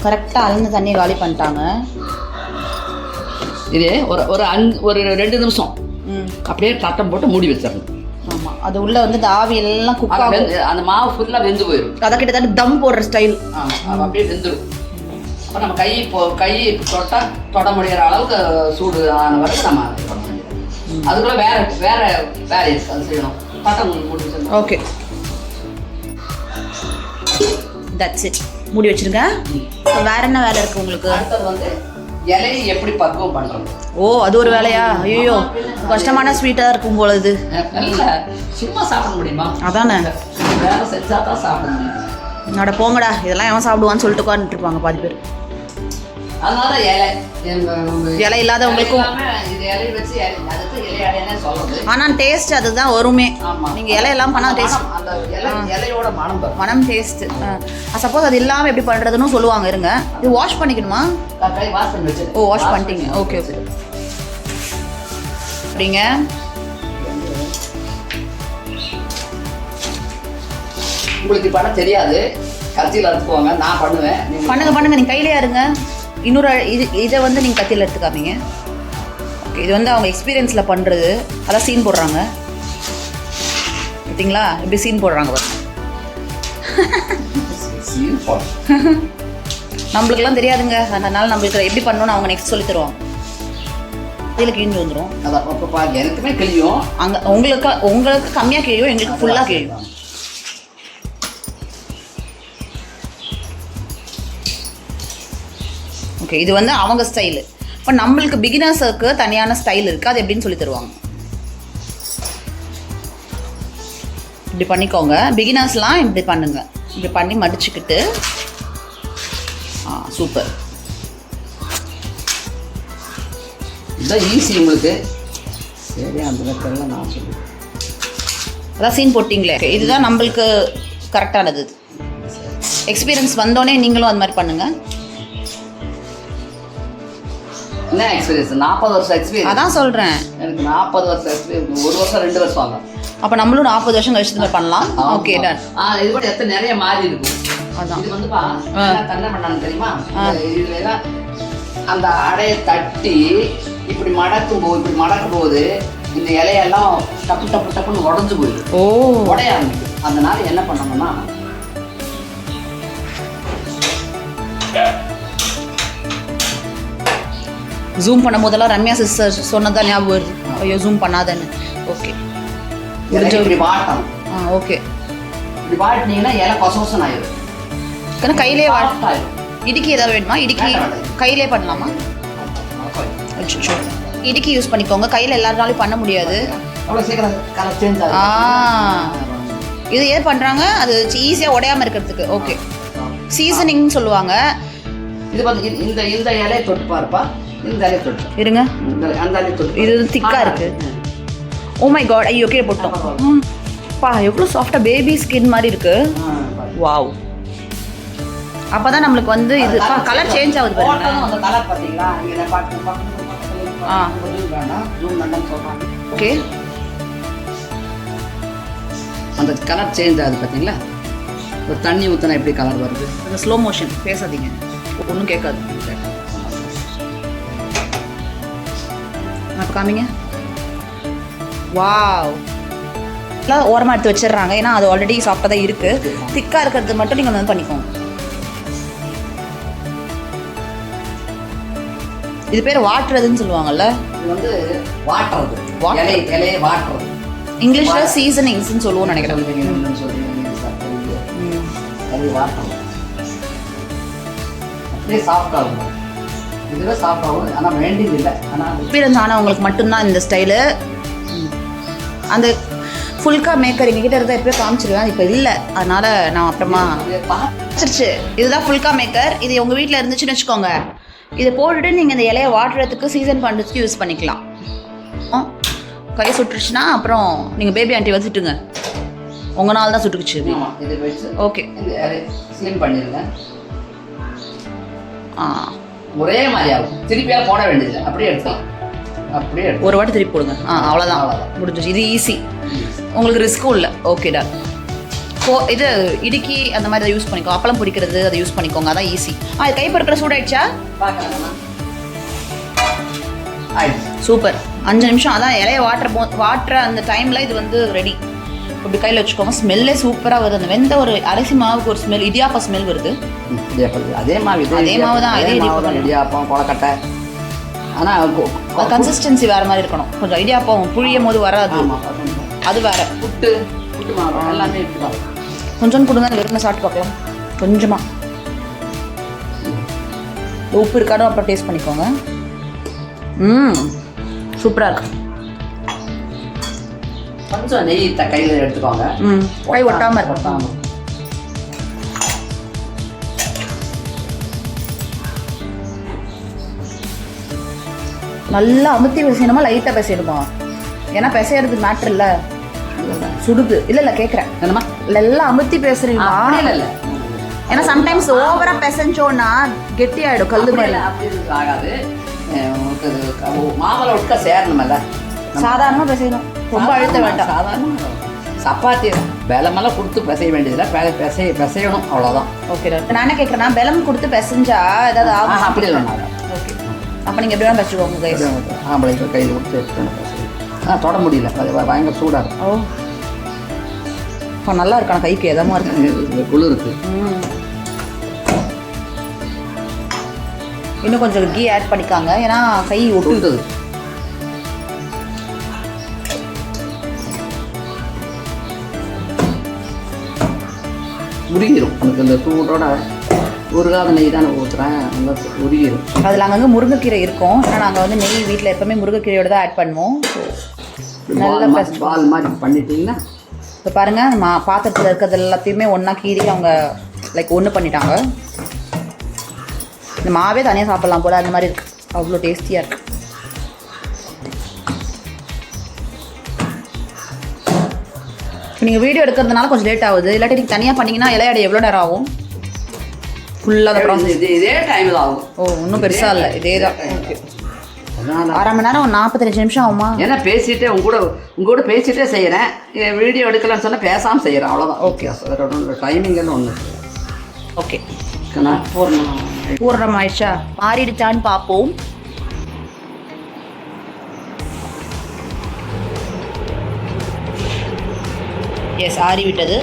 கரெக்டாக அளந்த தண்ணி காலி பண்ணிட்டாங்க. இதே ஒரு 2 நிமிஷம் அப்படியே தட்டம் போட்டு மூடி வச்சிடணும். ஆமாம், அது உள்ளே வந்து இந்த ஆவி எல்லாம் குக் ஆகும். அந்த மாவு ஃபுல்லாக வெந்து போயிடும். அதை கிட்டத்தட்ட தம் போடுற ஸ்டைல். ஆமாம், அப்படியே வெந்துடும். அப்போ நம்ம கை தொட்டால் தொட முடிகிற அளவுக்கு சூடு ஆன வரைக்கும் நம்ம அதுக்குள்ளே வேற அது செய்யணும். தட்டம் மூடி வச்சிடணும். Okay, that's it. மூடி வச்சிருங்க. வேற என்ன வேலை இருக்கு உங்களுக்கு? அடுத்தது வந்து இலையை எப்படி பக்குவம் பண்றது. ஓ, அது ஒரு வேலையா? ஐயோ, கஷ்டமான ஸ்வீட்டாக இருக்கும் போல இது. இல்லை, சும்மா சாப்பிட முடியுமா? அதானே, வேலை செஞ்சா தான் சாப்பிட முடியும். நட போங்கடா, இதெல்லாம் எவன் சாப்பிடுவான்னு சொல்லிட்டு உட்காந்துட்டு இருப்பாங்க பாதி பேர். அதனால இலை இல்லாதவங்களுக்கும் இது இலையை வச்சு அதுக்கு இலை அடையானே சொல்றது. ஆனால் டேஸ்ட் அதுதான் வருமே. நீங்கள் இலையெல்லாம் பண்ணால் டேஸ்ட், அந்த இலையோட மனம் மனம் டேஸ்ட். சப்போஸ் அது இல்லாமல் எப்படி பண்ணுறதுன்னு சொல்லுவாங்க. இருங்க, இது வாஷ் பண்ணிக்கணுமா? கை வாஷ் பண்ணி வச்சு. ஓ, வாஷ் பண்ணிட்டீங்க. Okay okay. அப்படிங்க, உங்களுக்கு பண்ண தெரியாது, கத்தியில் அறுத்துக்குவாங்க. நான் பண்ணுவேன். பண்ணுங்க பண்ணுங்க, நீங்கள் கையிலே இருங்க. இன்னொரு இதை வந்து நீங்கள் கத்தியில் எடுத்துக்காமீங்க. ஓகே, இது வந்து அவங்க எக்ஸ்பீரியன்ஸில் பண்ணுறது. அதான் சீன் போடுறாங்க பார்த்தீங்களா? இப்படி சீன் போடுறாங்க பாருங்க. நம்மளுக்கெல்லாம் தெரியாதுங்க, அதனால நம்மளுக்கு எப்படி பண்ணணும்னு அவங்க நெக்ஸ்ட் சொல்லி தருவாங்க. இதில் கிழிஞ்சு வந்துடும். அதான் எனக்குமே கிழியும். அங்கே உங்களுக்கு கம்மியாக கிழியும், எங்களுக்கு ஃபுல்லாக கிழியும். ஓகே, இது வந்து அவங்க ஸ்டைலு. இப்போ நம்மளுக்கு பிகினர்ஸுக்கு தனியான ஸ்டைல் இருக்குது. அது எப்படின்னு சொல்லி தருவாங்க. இப்படி பண்ணிக்கோங்க. பிகினர்ஸ்லாம் இப்படி பண்ணுங்க. இப்படி பண்ணி மடிச்சுக்கிட்டு சூப்பர். இதுதான் ஈஸி உங்களுக்கு. சரி, அந்த இடத்துல நான் சொல்லுவேன். அதான் சீன் போட்டிங்களே, இதுதான் நம்மளுக்கு கரெக்டானது. எக்ஸ்பீரியன்ஸ் வந்தோடனே நீங்களும் அது மாதிரி பண்ணுங்கள். என்ன எக்ஸ்பீரியன்ஸ்? 40 வருஷம் எக்ஸ்பீரியன்ஸ். அதான் சொல்கிறேன், எனக்கு 40 வருஷம் எக்ஸ்பீரியன்ஸ். 1 வருஷம் 2 வருஷம் வாங்க. அப்போ நம்மளும் 40 வருஷம் கழிச்சு பண்ணலாம். Okay, done. இது கூட எத்தனை நிறைய மாறி இருக்கும். அதான் இது வந்துப்பா என்ன பண்ணான்னு தெரியுமா? இதுல எல்லாம் அந்த அடையை தட்டி இப்படி மடக்கும் போது இந்த இலையெல்லாம் டப்பு டப்பு டப்புன்னு உடஞ்சு போயிடும். ஓ, உடைய ஆரம்பிக்கும். அதனால என்ன பண்ணணும்னா, ஜூம் பண்ணும் போதெல்லாம் ரம்யா சிஸ்டர் சொன்னதான் ஞாபகம் வருது. ஐயோ, ஜூம் பண்ணாதன்னு. ஓகே, இப்படி வாட்டணும். ஓகே, இப்படி வாட்டினீங்கன்னா இலை கொசம் ஆயிடும். கையிலே வாட்டாயிடும். இடுக்கி ஏதாவது வேணுமா? இடுக்கி கையிலே பண்ணலாமா? அச்சோ, இடுக்கி யூஸ் பண்ணிக்கோங்க. கையில் எல்லாருனாலும் பண்ண முடியாது. அவ்வளோ சீக்கிரம் கலர் சேஞ்ச் ஆகும். இது ஏன் பண்ணுறாங்க? அது ஈஸியாக உடையாமல் இருக்கிறதுக்கு. ஓகே, சீசனிங்னு சொல்லுவாங்க. இது வந்து இந்த இலையை தொட்டு பாருப்பா. இந்த இலையை தொட்டு இருங்க. அந்த இலையை தொட்டு. இது திக்காக இருக்கு. ஓ மை காட், ஐயோ கீழே போட்டோம். பா, எவ்வளோ சாஃப்டாக பேபி ஸ்கின் மாதிரி இருக்கு. வாவ். அப்பதான் நம்மளுக்கு வந்து இது கலர் சேஞ்ச் ஆகுது பாருங்க. அந்த கலர் பாத்தீங்களா? இங்க பாத்து ஓகே, அந்த கலர் சேஞ்ச் ஆகுது பாத்தீங்களா? ஒரு தண்ணி ஊத்தினா எப்படி கலர் வருது? அந்த ஸ்லோ மோஷன். பேசாதீங்க, ஒன்றும் கேட்காது. அப்போ காமிங்க. வாவ். எல்லாம் ஓரமாக எடுத்து வச்சிடுறாங்க, ஏன்னா அது ஆல்ரெடி சாஃப்டாக தான் இருக்குது. திக்காக இருக்கிறது மட்டும் நீங்கள் வந்து பண்ணிக்கோங்க. இது பேர் வாட்டுறதுன்னு சொல்லுவாங்கல்ல. இது வந்து வாட்டுறது. இலையை வாட்டுறது. இங்கிலீஷில் சீசனிங்ஸ்ன்னு சொல்லுவோம்னு நினைக்கிறேன். அப்படியே சாஃப்டாகும். இதுவே சாஃப்டாகும், ஆனால் வேண்டியது இல்லை. ஆனால் எக்ஸ்பீரியன்ஸ் ஆனவங்களுக்கு மட்டும்தான் இந்த ஸ்டைலு. அந்த ஃபுல்கா மேக்கர் எங்ககிட்ட இருந்தால் எப்போயும் காமிச்சிருவேன். இப்போ இல்லை, அதனால் நான் அப்புறமா வச்சிருச்சு. இதுதான் ஃபுல்கா மேக்கர். இது உங்கள் வீட்டில் இருந்துச்சுன்னு வச்சுக்கோங்க. இதை போட்டுட்டு நீங்கள் இந்த இலையை வாட்டுறதுக்கு, சீசன் பண்ணுறதுக்கு யூஸ் பண்ணிக்கலாம். கை சுட்டுருச்சுன்னா அப்புறம் நீங்கள் பேபி ஆண்டி வந்து சுட்டுங்க. உங்கள் நாள் தான் சுட்டுக்குச்சு. ஓகே, ஸ்லிம் பண்ணிடுங்க. ஒரே மாதிரி ஆகும். திருப்பியாக போட வேண்டியது, அப்படியே எடுக்கலாம். அப்படியே ஒரு வாட்டி திருப்பி போடுங்க. அவ்வளோதான், முடிஞ்சிச்சு. இது ஈஸி, உங்களுக்கு ரிஸ்க்கும் இல்லை. ஓகேடா. இது இடுக்கி அந்த மாதிரி அதை யூஸ் பண்ணிக்கோ. அப்பளம் பிடிக்கிறது அதை யூஸ் பண்ணிக்கோங்க, அதான் ஈஸி. அது கை பொறுக்கிற சூடாயிடுச்சா? சூப்பர். 5 நிமிஷம். அதான் இலையை வாட்டுற அந்த டைமில் இது வந்து ரெடி. இப்படி கையில் வச்சுக்கோங்க. ஸ்மெல்லே சூப்பராக வருது. அந்த வெந்த ஒரு அரிசி மாவுக்கு ஒரு ஸ்மெல், இடியாப்பா ஸ்மெல் வருது. அதே மாவு தான். இதே இடியாப்பம், கொலக்கட்டை. ஆனால் கன்சிஸ்டன்சி வேறு மாதிரி இருக்கணும். கொஞ்சம் இடியாப்பம் புழியும் போது வராது, அது வேறு. புட்டு மாவு எல்லாமே கொஞ்சம் கொடுங்க, வெறும் சாப்பிட்டு பார்க்கலாம். கொஞ்சமாக உப்பு இருக்காடும் அப்புறம் டேஸ்ட் பண்ணிக்கோங்க. சூப்பராக இருக்கு. கொஞ்சம் நெய் கையில் எடுத்துக்கோங்க. கை ஒட்டாமல் இருக்கும். நல்லா அமுத்தி பிசையணுமா லைட்டாக பிசையணுமா? ஏன்னா பிசையறதுக்கு மேட்ரு இல்லை, சுடுது. இல்லை கேட்குறேன். என்னம்மா எல்லாம் அமுத்தி பேசுறீங்களா? இல்லை ஏன்னா சம்டைம்ஸ் ஓவரா பெசஞ்சோன்னா கெட்டி ஆயிடும், கல்லு மாதிரி. அப்படி ஆகாது. மாவில் ஒட்டுக்க சேரணுமல்ல, சாதாரணமாக பிசையணும், ரொம்ப அழுத்த வேண்டாம். சாதாரண சப்பாத்தி வெலமெல்லாம் கொடுத்து பிசைய வேண்டியதில்லை, பிசையணும் அவ்வளோதான். ஓகே டாக்டர், நான் என்ன கேட்குறேன்னா வெலம் கொடுத்து பிசைஞ்சா ஏதாவது ஆகும்? அப்படி இல்லை. ஓகே, அப்போ நீங்கள் எப்படி வேணும் பிசைச்சுக்கோங்க கைஸ். ஆம்பளைக்கு கையில் கொடுத்து எடுத்து தொட முடியல, அது பயங்கர சூடாக இருக்கும். ஓ, இப்போ நல்லா இருக்கான கைக்கு எதமாக இருக்கு, குளிருக்கு. இன்னும் கொஞ்சம் கீ ஆட் பண்ணிக்காங்க, ஏன்னா கை ஒட்டுது. உருகிடும் எனக்கு இந்த சூடோட. உருகாத நெய் தானே ஊற்றுறேன், நல்லா உருகிடும். அதில் அங்கங்கே முருங்கைக்கீரை இருக்கும், ஆனால் நாங்கள் வந்து நெய் வீட்டில் எப்போவுமே முருங்கைக்கீரையோட தான் ஆட் பண்ணுவோம். நல்ல பால் மாதிரி பண்ணிட்டீங்கன்னா இப்போ பாருங்கள், பாத்திரத்தில் இருக்கிறது எல்லாத்தையுமே ஒன்றா கீறி அவங்க லைக் ஒன்று பண்ணிட்டாங்க. இந்த மாவே தனியாக சாப்பிட்லாம் போல், அந்த மாதிரி இருக்குது, அவ்வளோ டேஸ்டியாக இருக்குது. இப்போ நீங்கள் வீடியோ எடுக்கிறதுனால கொஞ்சம் லேட் ஆகுது, இல்லாட்டி நீங்கள் தனியாக பண்ணிங்கன்னா இலையாடி எவ்வளோ நேரம் ஆகும்? ஃபுல்லாக இதே டைம் தான் ஆகும். ஓ, இன்னும் பெருசாக இல்லை, இதே தான். ஓகே, அரை மணி நேரம் 45 நிமிஷம் ஆகுமா? ஏன்னா பேசிகிட்டே உங்க கூட பேசிகிட்டே செய்கிறேன், வீடியோ எடுக்கலான்னு சொன்னால் பேசாமல் செய்கிறேன், அவ்வளோதான். ஓகே, டைமிங்னு ஒன்று. ஓகே, பூர்ணம் ஆயிடுச்சா? மாறிடுச்சான்னு பார்ப்போம். எஸ், ஆறிவிட்டது.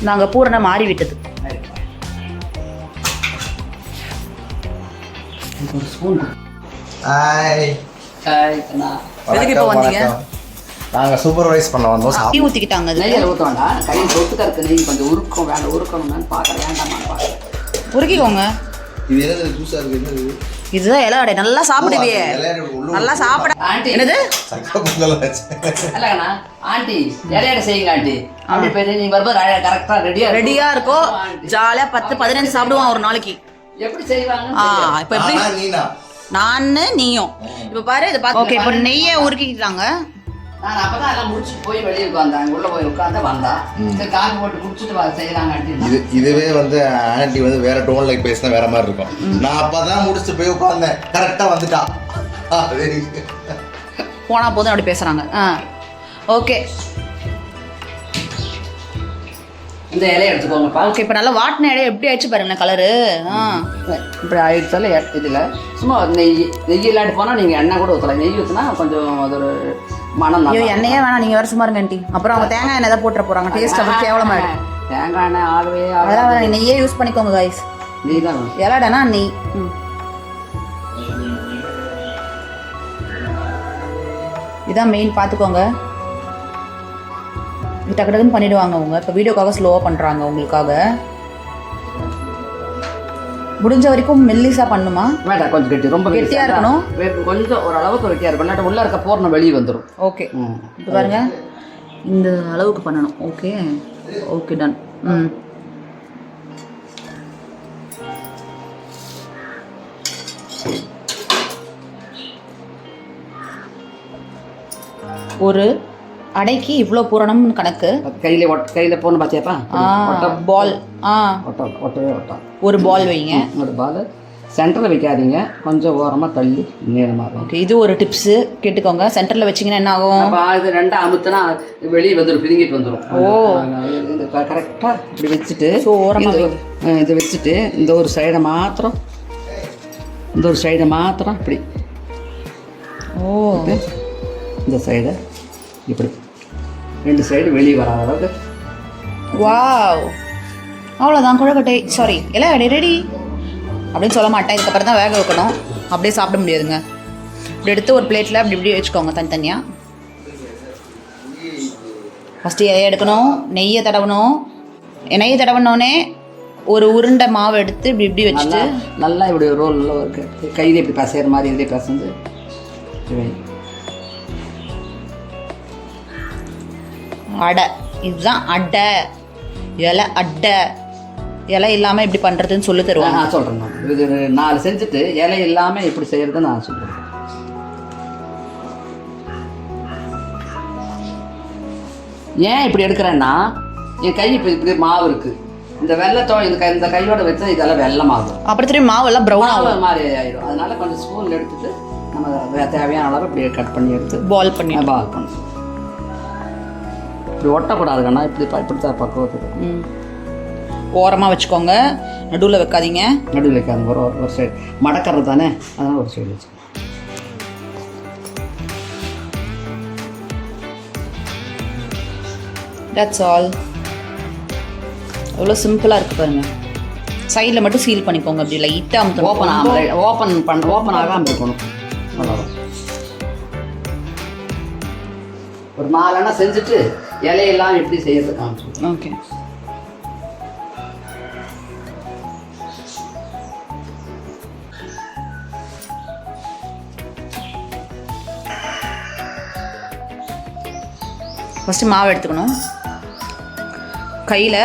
நாங்கள் பூரணம் மாறிவிட்டது. ஒரு ஸ்பூன். எதுக்கு இப்போ வந்தீங்க? நாங்கள் சூப்பர்வைஸ் பண்ண வந்தோம். டீ ஊற்றிக்கிட்டாங்க. நெய்யில் ஊற்ற வேண்டாம், கையில் தொட்டுக்க இருக்க நெய் கொஞ்சம் உருக்கணும்னு பார்க்குறேன். வேண்டாமான்னு பார்க்குறேன். உருக்கிக்கோங்க. இது என்னது ஜூஸாக இருக்குது? என்னது இதுதான் இலை. நல்லா சாப்பிடுவியே, நல்லா சாப்பிட. என்னது இல்லைங்கண்ணா, ஆண்டி இலையாட செய்யுங்க ஆண்டி. அப்படி போயிட்டு நீங்கள் வரும்போது கரெக்டாக ரெடியாக இருக்கும். ஜாலியாக 10-15 சாப்பிடுவான் ஒரு நாளைக்கு. எப்படி செய்வாங்க? இப்போ எப்படி நானு நீயும் இப்போ பாரு, இதை பார்த்து. ஓகே, இப்போ நெய்யை உருக்கிக்கிட்டாங்க. நான் அப்பதான் எல்லாம் முடிச்சுட்டு போய் வெளியே உட்காந்தாங்க, உள்ள போய் உட்காந்து வந்தா சரி காஃபி போட்டு குடிச்சிட்டு செய்யறாங்க ஆண்டி. இதுவே வந்து ஆண்டி வந்து வேற டோன்ல பேசினா வேற மாதிரி இருக்கும். நான் அப்பதான் முடிச்சுட்டு போய் உட்கார்ந்தேன், கரெக்டா வந்துட்டா. போனா போதும் அப்படி பேசுறாங்க. ஓகே, இந்த இலையை எடுத்துக்கோங்கப்பா. ஓகே, இப்போ நல்லா வாட்டின இலையை எப்படி ஆயிடுச்சு பாருங்களேன் கலரு. இப்படி ஆயிடுச்சால இதில் சும்மா நெய் இல்லாட்டி போனால் நீங்கள் எண்ணெய் கூட ஊற்றலாம். நெய் ஊற்றினா கொஞ்சம் அது ஒரு மனம். ஐயோ, எண்ணெயே வேணாம், நீங்கள் வேறு சும்மா இருங்க ஆண்டி. அப்புறம் அவங்க தேங்காய் எண்ணெய் தான் போட்டுற போகிறாங்க, டேஸ்ட் அப்படி கேவலமாயிடும். தேங்காய் எண்ணெய் ஆகவே அதெல்லாம் வேணாம், நெய்யே யூஸ் பண்ணிக்கோங்க கைஸ். நெய் தான் இலடனா நெய். இதான் மெயின், பார்த்துக்கோங்க. டக்கு டக்குன்னு பண்ணிடுவாங்க அவங்க. இப்போ வீடியோக்காக ஸ்லோவாக பண்ணுறாங்க உங்களுக்காக. முடிஞ்ச வரைக்கும் மெல்லிஸாக பண்ணுமா? வேண்டாம், கொஞ்சம் கெட்டி, ரொம்ப கெட்டியாக இருக்கணும். கொஞ்சம் ஓரளவுக்கு கெட்டியாக இருக்கும், இல்லாட்டி உள்ளே இருக்க பூரணம் வெளியே வந்துடும். ஓகே, இப்போ பாருங்க, இந்த அளவுக்கு பண்ணணும். Okay, okay, done. ஒரு அடைக்கு இவ்வளோ பூரணம்னு கணக்கு. கையில் போன பார்த்தியாப்பா? பால் ஒட்டவே ஒரு பால் வைங்க. ஒரு பால் சென்டரில் வைக்காதீங்க, கொஞ்சம் ஓரமாக தள்ளி நீளமாக. ஓகே, இது ஒரு டிப்ஸு கேட்டுக்கோங்க. சென்டரில் வச்சிங்கன்னா என்ன ஆகும்? இது ரெண்டாக அமுத்துனா வெளியே வந்துடும், பிரிங்கிட்டு வந்துடும். இது கரெக்டாக இப்படி வச்சுட்டு இதை வச்சுட்டு இந்த ஒரு சைடை மாத்திரம் இப்படி. இந்த சைடை இப்படி 2 சைடு வெளியே வராத அளவுக்கு. வாவ், அவ்வளோதான் கொழுக்கட்டை. சாரி, எல்லாம் ரெடி அப்படின்னு சொல்ல மாட்டேன், இதுக்கப்புறம் தான் வேக வைக்கணும். அப்படியே சாப்பிட முடியாதுங்க. இப்படி எடுத்து ஒரு பிளேட்டில் அப்படி இப்படி வச்சுக்கோங்க தனித்தனியாக. ஃபஸ்ட்டு இலையை எடுக்கணும், நெய்யை தடவணும். நெய்யை தடவினோடனே ஒரு உருண்டை மாவு எடுத்து இப்படி இப்படி வச்சுட்டு நல்லா இப்படி ரோலில் கையில் இப்படி பசைகிற மாதிரி இப்படி பசந்து அடை. இதுதான் அடை. இலை அடை. இலை இல்லாமல் எப்படி பண்ணுறதுன்னு சொல்லி தருவாங்க. நான் சொல்கிறேன். நான் இது 4 செஞ்சுட்டு இலை இல்லாமல் எப்படி செய்கிறது நான் சொல்கிறேன். ஏன் இப்படி எடுக்கிறேன்னா என் கை இப்போ இப்படி மாவு இருக்குது. இந்த வெள்ளத்தோம் இந்த கையோட வச்சா இதெல்லாம் வெள்ளமாகும். அப்புறம் திரும்பி மாவெல்லாம் ப்ரௌன் ஆகும் மாதிரி ஆயிடும். அதனால கொஞ்சம் ஸ்பூன் எடுத்துட்டு நம்ம தேவையான அளவு இப்படி கட் பண்ணி எடுத்து பால் பண்ணி பண்ணணும். இப்படி ஒட்டக்கூடாது கண்ணா. இப்படித்தான் பக்குவத்துக்கு ஓரமாக வச்சுக்கோங்க, நடுவில் வைக்காதீங்க. நடுவில் வைக்காது. ஒரு சைடு மடக்கிறது தானே, அதனால ஒரு சைடு வச்சுக்கோங்க. That's all. எவ்வளோ சிம்பிளாக இருக்குது பாருங்கள். சைடில் மட்டும் சீல் பண்ணிக்கோங்க. அப்படி லைட்டாக அமுத்தணும். ஓப்பன் ஆகாமல் இருக்கணும். அவ்வளோதான். ஒரு 4 எண்ணெய் செஞ்சுட்டு இலையெல்லாம் எப்படி செய்யறது காமிச்சு. ஓகே. ஃபஸ்ட்டு மாவு எடுத்துக்கணும். கையில்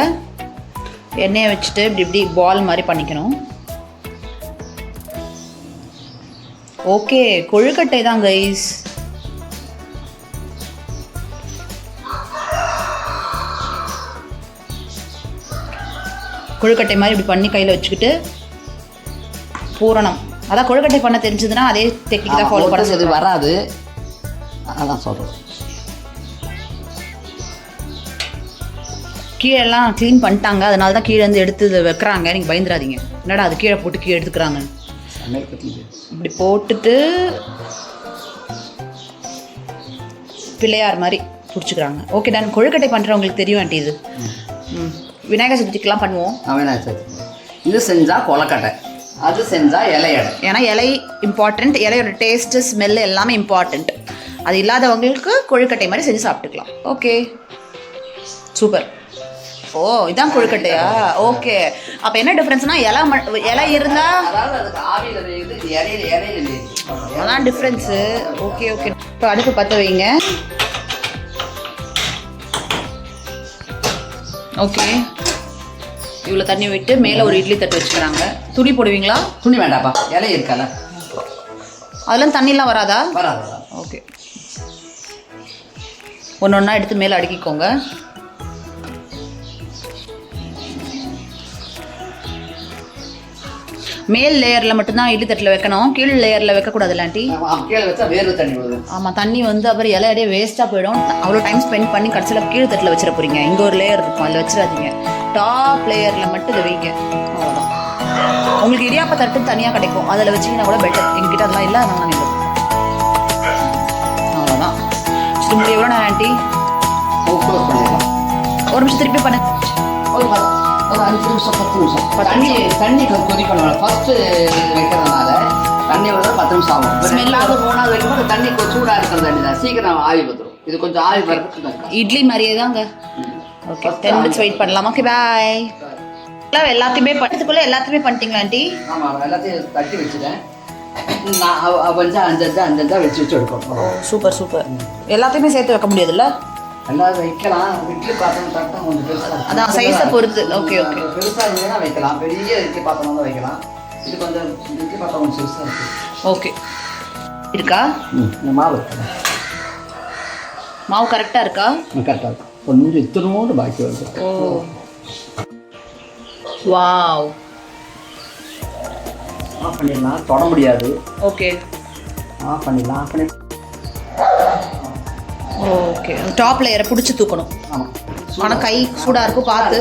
எண்ணெயை வச்சுட்டு இப்படி இப்படி பால் மாதிரி பண்ணிக்கணும். ஓகே, கொழுக்கட்டை தான் கைஸ். கொழுக்கட்டை மாதிரி இப்படி பண்ணி கையில் வச்சுக்கிட்டு பூரணம். அதான் கொழுக்கட்டை பண்ண தெரிஞ்சதுன்னா அதே டெக்னிக் தான் ஃபாலோ பண்ண. இது வராது, அதான் சொல்கிறேன். கீழெல்லாம் க்ளீன் பண்ணிட்டாங்க, அதனால தான் கீழே வந்து எடுத்து வைக்கிறாங்க. நீங்கள் பயந்துடாதீங்க, என்னடா அது கீழே போட்டு கீழே எடுத்துக்கிறாங்க. இப்படி போட்டுட்டு பிள்ளையார் மாதிரி பிடிச்சிக்கிறாங்க. Okay done. கொழுக்கட்டை பண்ணுறவங்களுக்கு தெரியும் ஆண்டி இது. விநாயகர் சதுர்த்திக்கெலாம் பண்ணுவோம். விநாயகர் சதுர்த்தி இது செஞ்சால் கொலக்கட்டை, அது செஞ்சால் இலையடை. ஏன்னா இலை இம்பார்ட்டண்ட், இலையோட டேஸ்ட்டு ஸ்மெல் எல்லாமே இம்பார்ட்டண்ட். அது இல்லாதவங்களுக்கு கொழுக்கட்டை மாதிரி செஞ்சு சாப்பிட்டுக்கலாம். Okay, super. ஓ, இதான் கொழுக்கட்டையா? ஓகே. அப்போ என்ன டிஃப்ரென்ஸ்னால் இலை இருந்தால் அதான் டிஃப்ரென்ஸு. Okay okay. இப்போ அடுப்பு பற்ற வைங்க. ஓகே, இவ்வளோ தண்ணி விட்டு மேலே ஒரு இட்லி தட்டு வச்சுக்கிறாங்க. துணி போடுவீங்களா? துணி வேண்டாப்பா, இலை இருக்கல. அதெல்லாம் தண்ணிலாம் வராதா? வராது. ஓகே, ஒன்று ஒன்றா எடுத்து மேலே அடுக்கிக்கோங்க. மேல் லேயரில் மட்டும்தான் இட்லி தட்டில் வைக்கணும், கீழ் லேயரில் வைக்கக்கூடாது. இல்லாட்டி கீழே வச்சா வேறு தண்ணி விடுது. ஆமாம், தண்ணி வந்து அப்புறம் இலையடியே வேஸ்ட்டாக போயிடும். அவ்வளோ டைம் ஸ்பெண்ட் பண்ணி கடைசியில் கீழ் தட்டில் வச்சிட போகிறீங்க. இங்கே ஒரு லேயர் இருக்கும், அதில் வச்சிடாதீங்க. டாப் லேயரில் மட்டும் இதை வைங்க. அவ்வளோதான். உங்களுக்கு இடியாப்ப தட்டு தனியாக கிடைக்கும், அதில் வச்சிங்கன்னா கூட பெட்டர். எங்ககிட்ட அதெல்லாம் இல்லை, அதனால நாங்கள் அவ்வளோதான். சரி, முடியும். எவ்வளோ நேரம் ஆண்டி? ஒரு நிமிஷம் திருப்பி பண்ணு. ஒரு 5 நிமிஷம் 10 நிமிஷம் தண்ணி கொதிக்கணும். ஃபர்ஸ்ட் வைக்கிறதுனால தண்ணி விட 10 நிமிஷம் ஆகும். ஸ்மெல்லாவது 3வது வைக்கும்போது தண்ணி சூடாக இருக்கிற தண்ணி தான் சீக்கிரம் ஆவி வந்துடும். இது கொஞ்சம் ஆவி வரதுக்கு இட்லி மாதிரியே தாங்க. ஓகே, 10 மினிட்ஸ் வெயிட் பண்ணலாம். ஓகே, பாய். எல்லாத்தையுமே பண்ணுறதுக்குள்ளே எல்லாத்தையுமே பண்ணிட்டீங்களா ஆண்டி? ஆமாம், எல்லாத்தையும் தட்டி வச்சுட்டேன். நான் கொஞ்சம் 5 வச்சு எடுக்கணும். Super super. எல்லாத்தையுமே சேர்த்து வைக்க முடியாதுல்ல? எல்லாரும் வைக்கலாம். இட்லி பாத்திரம் தட்டம் கொஞ்சம் பெருசாக, அதான் சைஸை பொறுத்து. Okay okay. பெருசாக இருந்ததுன்னா வைக்கலாம், பெரிய இட்லி பாத்திரம் தான் வைக்கலாம். இது கொஞ்சம் இட்லி பாத்திரம் கொஞ்சம் பெருசாக இருக்குது. ஓகே, இருக்கா? இந்த மாவு மாவு கரெக்டாக இருக்கா? கரெக்டாக இருக்கும். கொஞ்சம் இத்தனோடு பாக்கி வருது. ஓ, வாவ். ஆஃப் பண்ணிடலாம், தொட முடியாது. ஓகே, ஆஃப் பண்ணிடலாம். ஆஃப் பண்ணி ஓகே. டாப் லேயரை பிடிச்சி தூக்கணும். ஆமாம், ஆனால் கை சூடாக இருக்கும், பார்த்து.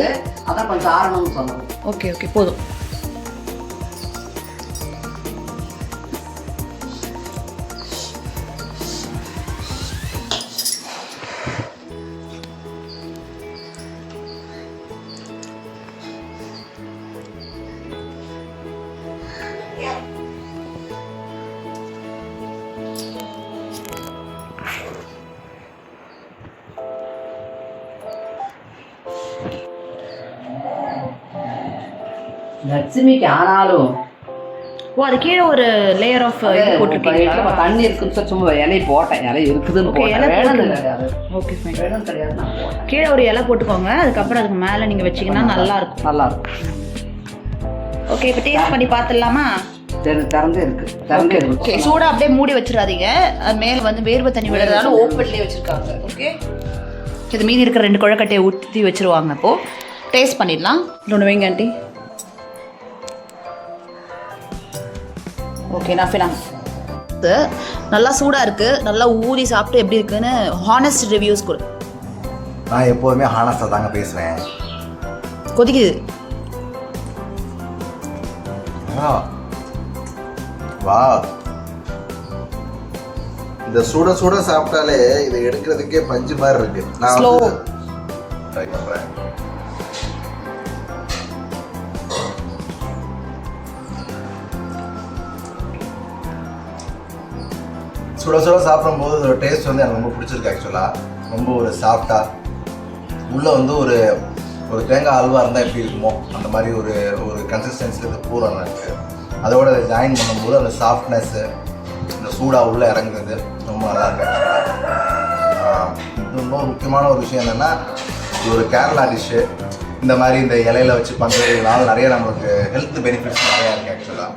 அதான் கொஞ்சம் ஆறணும்னு சொல்லணும். ஓகே ஓகே, போதும். லட்சுமிக்கு ஆனாலும் ஓ அது கீழே ஒரு லேயர் ஆஃப் போட்டிருக்கீங்களா? தண்ணி இருக்குன்னு சொல்லி சும்மா இலை போட்டேன், இலை இருக்குதுன்னு Okay, இலை போட்டேன். வேணும் போட்டு- கிடையாது, ஓகே ஃபைன். வேணும் கிடையாது, நான் போட்டேன். கீழே ஒரு இலை போட்டுக்கோங்க, அதுக்கப்புறம் அதுக்கு மேலே நீங்கள் வச்சிங்கன்னா நல்லா இருக்கும். நல்லா இருக்கும். ஓகே இப்போ டேஸ்ட் பண்ணி பார்த்துடலாமா? திறந்தே இருக்கு, திறந்தே இருக்கு. ஓகே சூடாக அப்படியே மூடி வச்சிடாதீங்க, அது மேலே வந்து வேர்வை தண்ணி விடுறதுனால ஓப்பன்லேயே வச்சுருக்காங்க. ஓகே இது மீதி இருக்கிற 2 கொழுக்கட்டையை ஊற்றி வச்சுருவாங்க. இப்போது டேஸ்ட் பண்ணிடலாம். இன்னொன்று வைங்க ஆண்டி. ஓகே நான் நல்லா சூடாக இருக்குது, நல்லா ஊறி சாப்பிட்டு எப்படி இருக்குன்னு ஹானஸ்ட் ரிவ்யூஸ் கொடு. நான் எப்போதுமே ஹானஸ்டாக தாங்க பேசுவேன். கொதிக்குது. வா இந்த சுட சுட சாப்பிட்டாலே இதை எடுக்கிறதுக்கே பஞ்சு மாதிரி இருக்கு. நான் Slow. ட்ரை பண்ணுறேன். சுட சுட சாப்பிடும்போது இதோட டேஸ்ட் வந்து எனக்கு ரொம்ப பிடிச்சிருக்கு. ஆக்சுவலாக ரொம்ப ஒரு சாஃப்டாக உள்ளே வந்து ஒரு ஒரு தேங்காய் அல்வா இருந்தால் எப்படி இருக்குமோ அந்த மாதிரி ஒரு ஒரு கன்சிஸ்டன்சி இது பூரம் இருக்குது. அதோட அதை ஜாயின் பண்ணும்போது அந்த சாஃப்ட்னஸ்ஸு இந்த சூடாக உள்ளே இறங்குறது ரொம்ப நல்லா இருக்கு. இது ரொம்ப முக்கியமான ஒரு விஷயம் என்னென்னா இது ஒரு கேரளா டிஷ்ஷு. இந்த மாதிரி இந்த இலையில வச்சு பண்ணுறதுனால நிறைய நம்மளுக்கு ஹெல்த் பெனிஃபிட்ஸ் நிறையா இருக்குது ஆக்சுவலாக.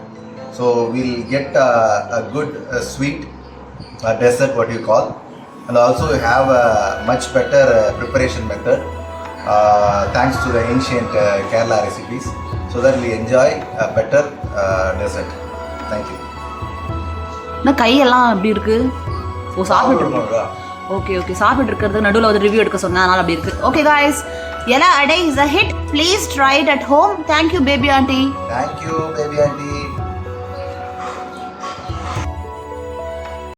So will get a good sweet dessert, what you call, and also have a much better preparation method thanks to the ancient Kerala recipes, so that we enjoy a better dessert. Thank you. நான் கையெல்லாம் எப்படி இருக்கு? ஓ சாப்பிட்டு okay okay சாப்பிட்டு இருக்கிறது நடுவில் ஒரு review எடுக்க சொன்னேன், அதனால் அப்படி இருக்குது. Okay guys, Yella Adai is a hit. Please try it at home. Thank you, baby auntie. Thank you, baby auntie.